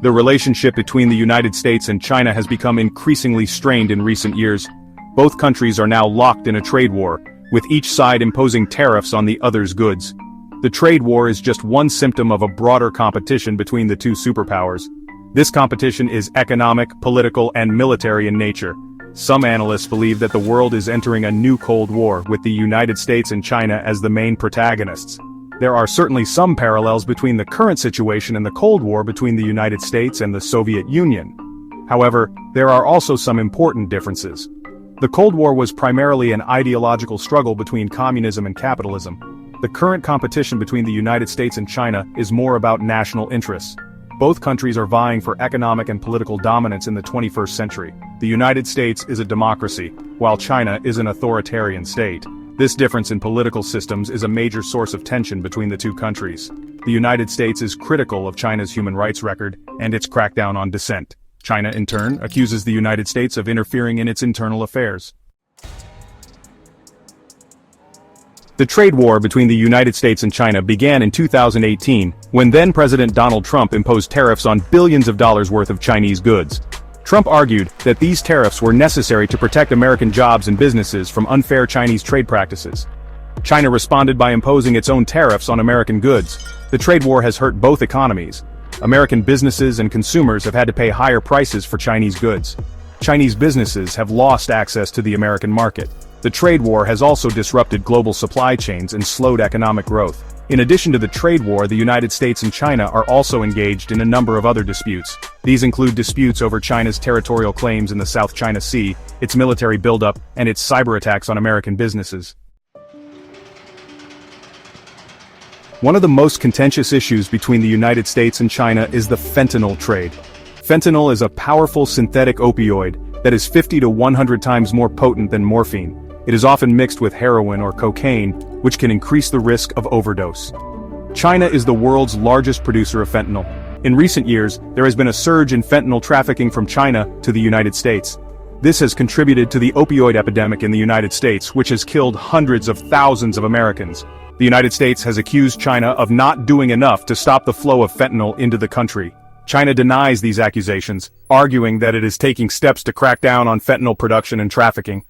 The relationship between the United States and China has become increasingly strained in recent years. Both countries are now locked in a trade war, with each side imposing tariffs on the other's goods. The trade war is just one symptom of a broader competition between the two superpowers. This competition is economic, political, and military in nature. Some analysts believe that the world is entering a new Cold War, with the United States and China as the main protagonists. There are certainly some parallels between the current situation and the Cold War between the United States and the Soviet Union. However, there are also some important differences. The Cold War was primarily an ideological struggle between communism and capitalism. The current competition between the United States and China is more about national interests. Both countries are vying for economic and political dominance in the 21st century. The United States is a democracy, while China is an authoritarian state. This difference in political systems is a major source of tension between the two countries. The United States is critical of China's human rights record and its crackdown on dissent. China, in turn, accuses the United States of interfering in its internal affairs. The trade war between the United States and China began in 2018, when then-President Donald Trump imposed tariffs on billions of dollars worth of Chinese goods. Trump argued that these tariffs were necessary to protect American jobs and businesses from unfair Chinese trade practices. China responded by imposing its own tariffs on American goods. The trade war has hurt both economies. American businesses and consumers have had to pay higher prices for Chinese goods. Chinese businesses have lost access to the American market. The trade war has also disrupted global supply chains and slowed economic growth. In addition to the trade war, the United States and China are also engaged in a number of other disputes. These include disputes over China's territorial claims in the South China Sea, its military buildup, and its cyber attacks on American businesses. One of the most contentious issues between the United States and China is the fentanyl trade. Fentanyl is a powerful synthetic opioid that is 50 to 100 times more potent than morphine. It is often mixed with heroin or cocaine, which can increase the risk of overdose. China is the world's largest producer of fentanyl. In recent years, there has been a surge in fentanyl trafficking from China to the United States. This has contributed to the opioid epidemic in the United States, which has killed hundreds of thousands of Americans. The United States has accused China of not doing enough to stop the flow of fentanyl into the country. China denies these accusations, arguing that it is taking steps to crack down on fentanyl production and trafficking.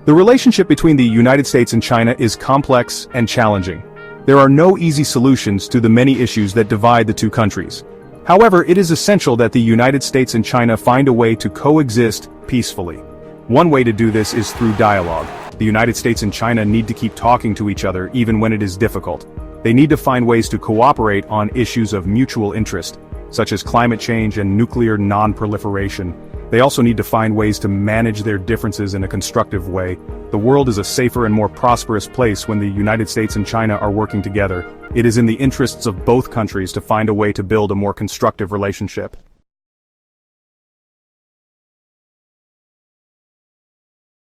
The relationship between the United States and China is complex and challenging. There are no easy solutions to the many issues that divide the two countries. However, it is essential that the United States and China find a way to coexist peacefully. One way to do this is through dialogue. The United States and China need to keep talking to each other even when it is difficult. They need to find ways to cooperate on issues of mutual interest, such as climate change and nuclear non-proliferation. They also need to find ways to manage their differences in a constructive way. The world is a safer and more prosperous place when the United States and China are working together. It is in the interests of both countries to find a way to build a more constructive relationship.